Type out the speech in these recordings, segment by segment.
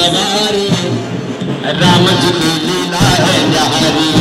सवारी राम जी की लीला है न्यारी।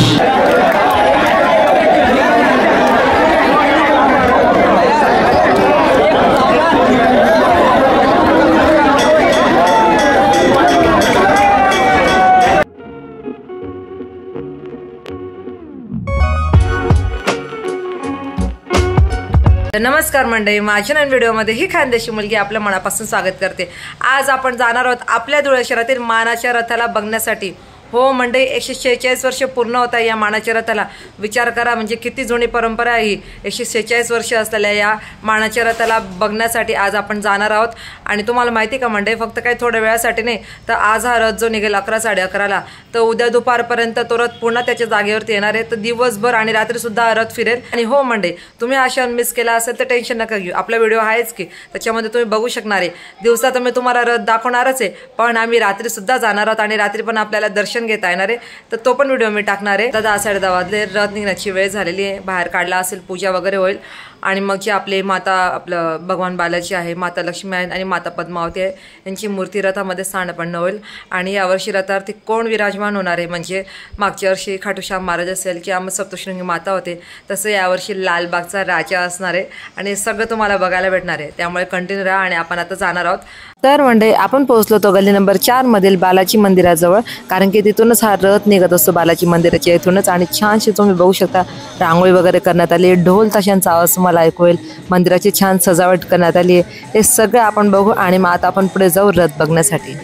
नमस्कार मंडळी, माझ्या नवीन व्हिडिओमध्ये ही खानदेशी मुलगी आपल्या मनापासून स्वागत करते। आज आपण जाणार आहोत आपल्या धुळे शहरातील मानाच्या रथाला बघण्यासाठी। हो मंडळी, 146 वर्ष पूर्ण होत आहे या मानाच्या रथाला। विचार करा म्हणजे किती जुनी परंपरा आहे ही। 146 वर्ष असलेल्या या मानाच्या रथाला बघण्यासाठी आज आपण जाणार आहोत। आणि तुम्हाला माहिती का मंडळी, फक्त काही थोड्या वेळासाठी नाही तर आज हा रथ जो निघेल 11 11:30ला, तर उद्या दुपारपर्यंत तो रथ पुन्हा त्याच्या जागेवरती येणार आहे। तर दिवसभर आणि रात्री सुद्धा हा रथ फिरेल। आणि हो मंडळी, तुम्ही हा क्षण मिस केला असेल तर टेन्शन नका घेऊ, आपला व्हिडिओ आहेच की त्याच्यामध्ये तुम्ही बघू शकणार आहे। दिवसा तर मी तुम्हाला रथ दाखवणारच आहे, पण आम्ही रात्री सुद्धा जाणार आहोत आणि रात्री पण आपल्याला दर्शन घेता येणार आहे। तर तो पण व्हिडिओ मी टाकणार आहे। 10:30 वाजले, रथ निघण्याची वेळ झालेली आहे। बाहेर काढला असेल, पूजा वगैरे होईल आणि मग जे आपले माता आपलं भगवान बालाजी आहे, माता लक्ष्मी आहे आणि माता पद्मावती आहे, यांची मूर्ती रथामध्ये स्थानापन्न होईल। आणि यावर्षी रथावरती कोण विराजमान होणार आहे म्हणजे मागच्या वर्षी खाटूश्याम महाराज असेल किंवा मग सप्तशृंगी माता होते, तसं यावर्षी लालबागचा राजा असणार आहे आणि सगळं तुम्हाला बघायला भेटणार आहे। त्यामुळे कंटिन्यू राहा आणि आपण आता जाणार आहोत। तर मंडळी, आपण पोहोचलो तो गल्ली नंबर 4 मधील बालाजी मंदिराजवळ, कारण की तिथूनच हा रथ निघत असतो बालाजी मंदिराच्या इथूनच। आणि छानशी तुम्ही बघू शकता रांगोळी वगैरे करण्यात आली, ढोल ताशांचा आवाज तुम्हाला ऐकू येईल, मंदिराची छान सजावट करण्यात आली आहे। हे सगळं आपण बघू आणि मग आता आपण पुढे जाऊ रथ बघण्यासाठी।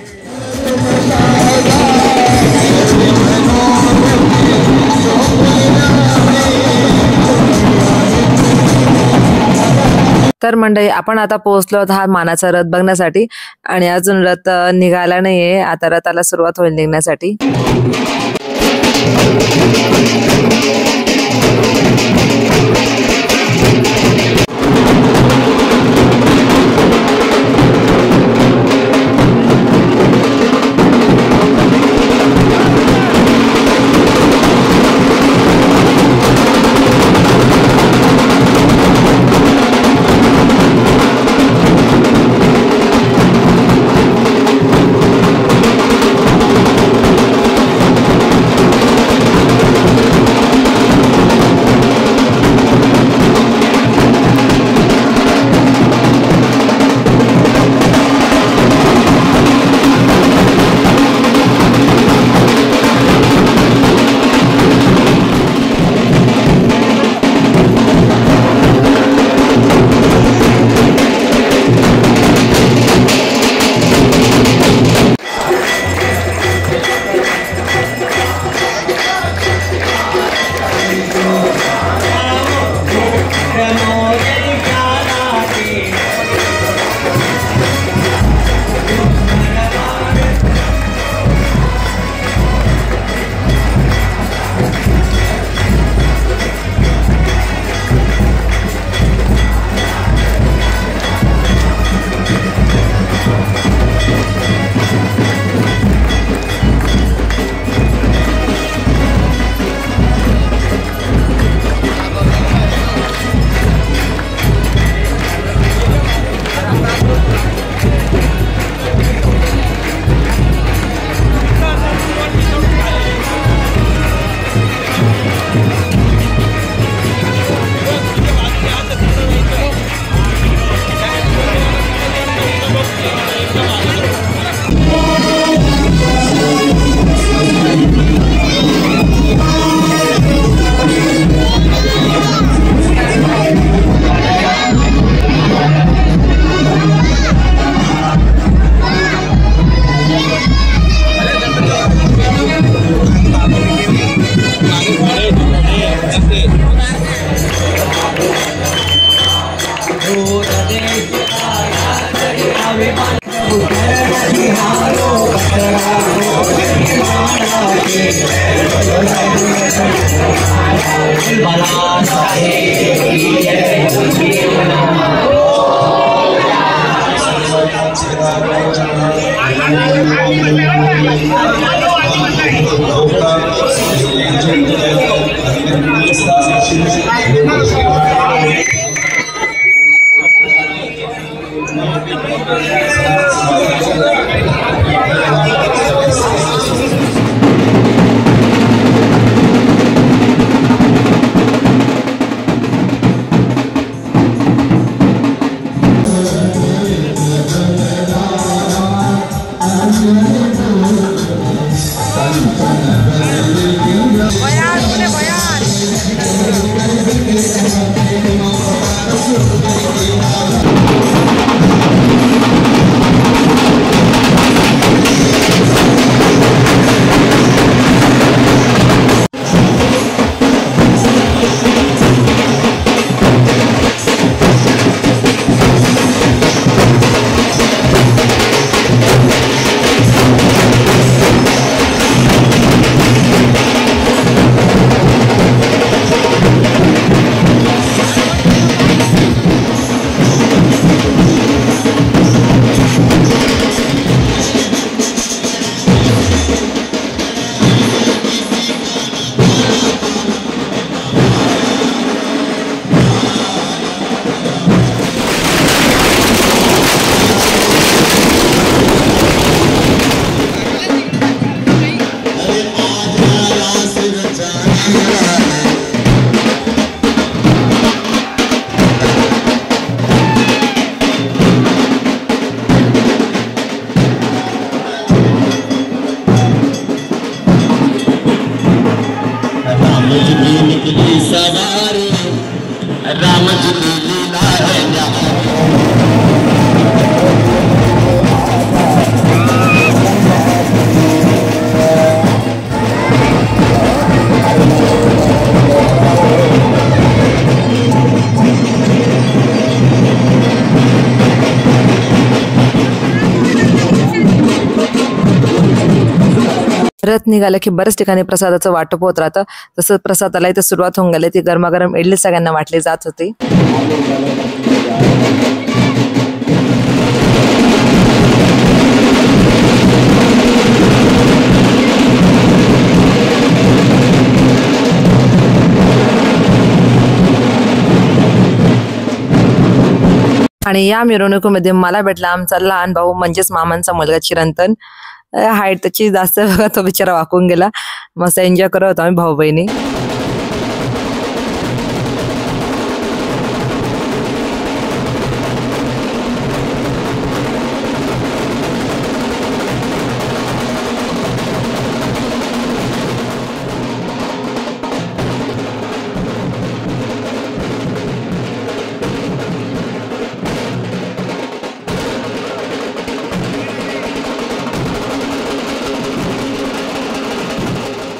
तर मंडळी, आपण आता पोहोचलो आहोत हा मानाचा रथ बघण्यासाठी आणि अजून रथ निघाला नाहीये। आता रथाला सुरुवात होईल निघण्यासाठी। रथ निघालं की बऱ्याच ठिकाणी प्रसादाचं वाटप होत राहतं. तसं प्रसादाला इथे सुरुवात होऊन गेली. ती गरमागरम इडली सगळ्यांना वाटली जात होती. आणि या मिरवणुकीमध्ये मला भेटला आमचा लहान भाऊ म्हणजेच मामांचा मुलगा चिरंतन. हाईट त्याची जास्त बघा, तो बिचारा वाकून गेला. मस्त एन्जॉय करत होतो आम्ही भाऊ बहिणी.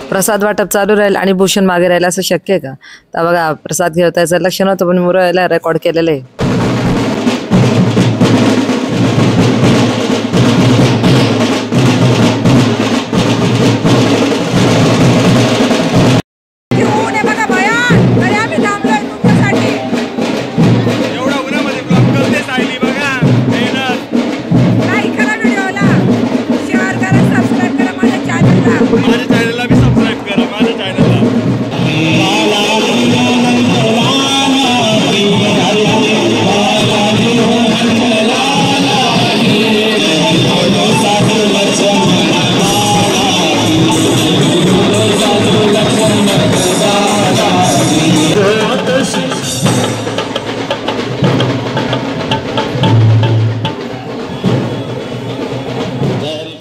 प्रसाद वाटप चालू राहील आणि भूषण मागे राहील असं शक्य आहे का? तर बघा प्रसाद घेतायचं लक्ष नव्हतं पण मुरळीला रेकॉर्ड केलेलं आहे.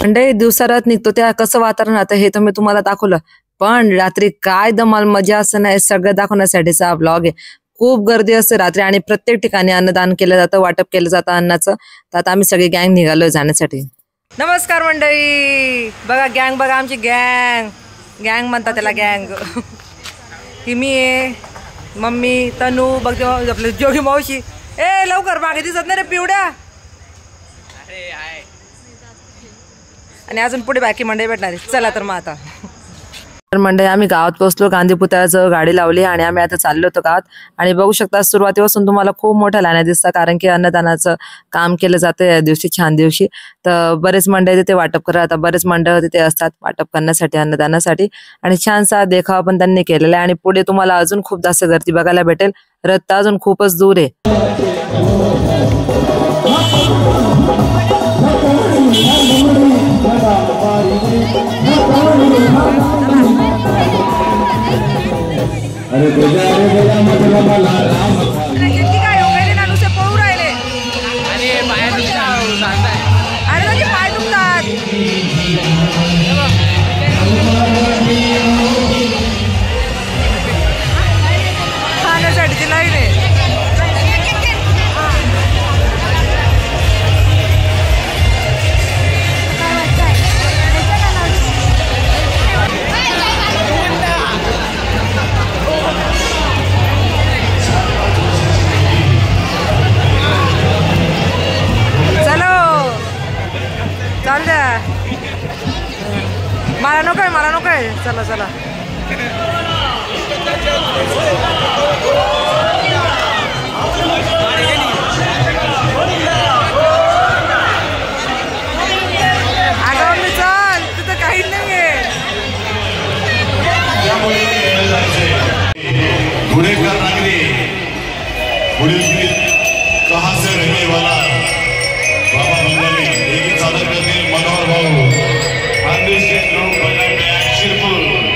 म्हणजे दिवसा रात निघतो त्या कसं वातावरण राहतं हे तर मी तुम्हाला दाखवलं. पण रात्री काय धमाल मजा असं नाही सगळं दाखवण्यासाठीचा हा ब्लॉग आहे. खूप गर्दी असते रात्री आणि प्रत्येक ठिकाणी अन्नदान केलं जातं, वाटप केलं जातं अन्नाचं. तर आता आम्ही सगळी गँग निघालोय जाण्यासाठी. नमस्कार मंडळी, बघा गँग बघा आमची गँग. गँग म्हणतात त्याला गँग. ही मी आहे, मम्मी, तनू, बघते आपली जोगी मावशी. ए लवकर मागे दिसत नाही रे पिवड्या. आणि अजून पुढे बाकी मंडळी भेटणार. चला तर मग आता तर मंडळी आम्ही गावात पोहोचलो. गांधी पुतळ्याजवळ गाडी लावली आणि आम्ही आता चाललो होतो गावात. आणि बघू शकता सुरुवातीपासून तुम्हाला खूप मोठ्या लाईन दिसतात कारण की अन्नदानाचं काम केलं जातं या दिवशी, छान दिवशी. तर बरेच मंडळी तिथे वाटप करत आता बरेच मंडळ तिथे असतात वाटप करण्यासाठी, अन्नदानासाठी. आणि छानसा देखावा पण त्यांनी केलेला आहे. आणि पुढे तुम्हाला अजून खूप जास्त गर्दी बघायला भेटेल. रथ अजून खूपच दूर आहे. खाण्यासाठीची लाईन आहे. मला नको आहे. चला चला अगं मी चल, तिथं काहीच नाहीये. गुणेकर नागरी पुढील कहा से रहने वाला बाबा बंगाली हे गीत सादर करतील मनोहर भाऊ खानदेशी लोक बनावण्या शिरपूर.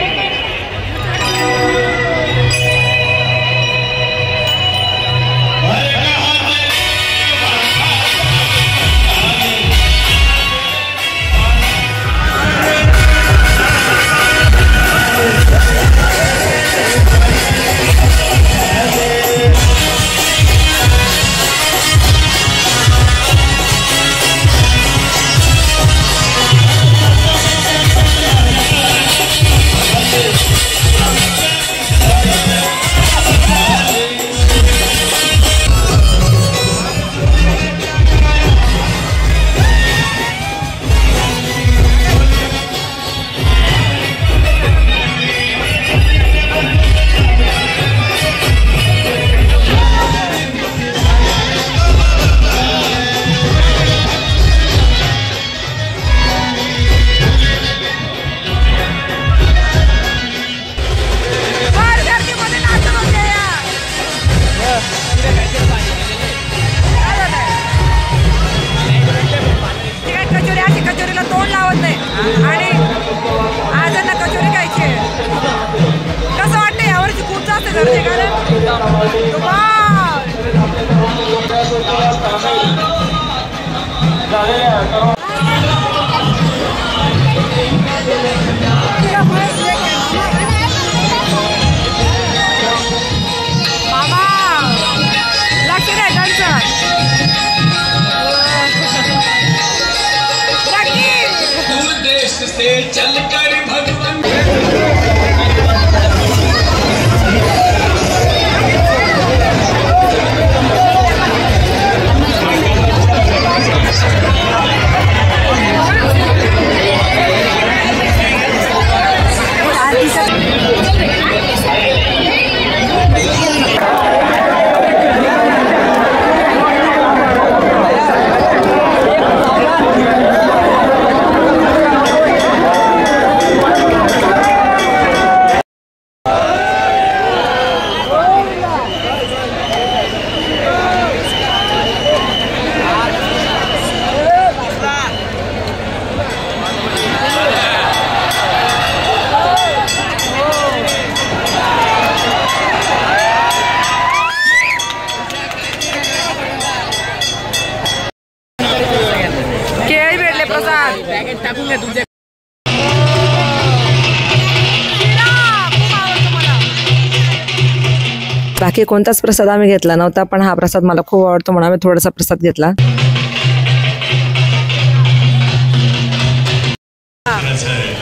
बाकी कोणताच प्रसाद आम्ही घेतला नव्हता, पण हा प्रसाद मला खूप आवडतो म्हणून आम्ही थोडासा प्रसाद घेतला.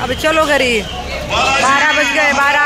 अबे चलो घरी, 12 बज गए 12.